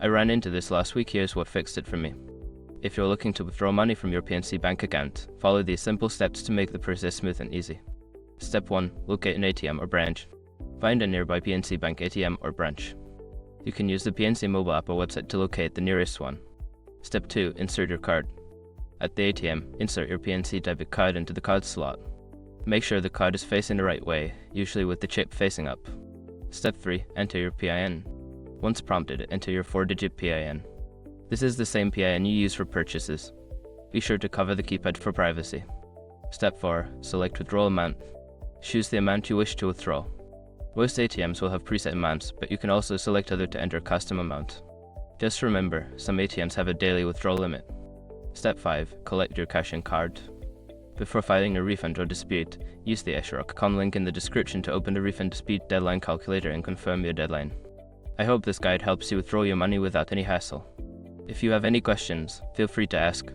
I ran into this last week. Here's what fixed it for me. If you're looking to withdraw money from your PNC bank account, follow these simple steps to make the process smooth and easy. Step 1. Locate an ATM or branch. Find a nearby PNC bank ATM or branch. You can use the PNC mobile app or website to locate the nearest one. Step 2. Insert your card. At the ATM, insert your PNC debit card into the card slot. Make sure the card is facing the right way, usually with the chip facing up. Step 3. Enter your PIN. Once prompted, enter your 4-digit PIN. This is the same PIN you use for purchases. Be sure to cover the keypad for privacy. Step 4. Select withdrawal amount. Choose the amount you wish to withdraw. Most ATMs will have preset amounts, but you can also select other to enter a custom amount. Just remember, some ATMs have a daily withdrawal limit. Step 5. Collect your cash and card. Before filing a refund or dispute, use the SROC.com link in the description to open the refund dispute deadline calculator and confirm your deadline. I hope this guide helps you withdraw your money without any hassle. If you have any questions, feel free to ask.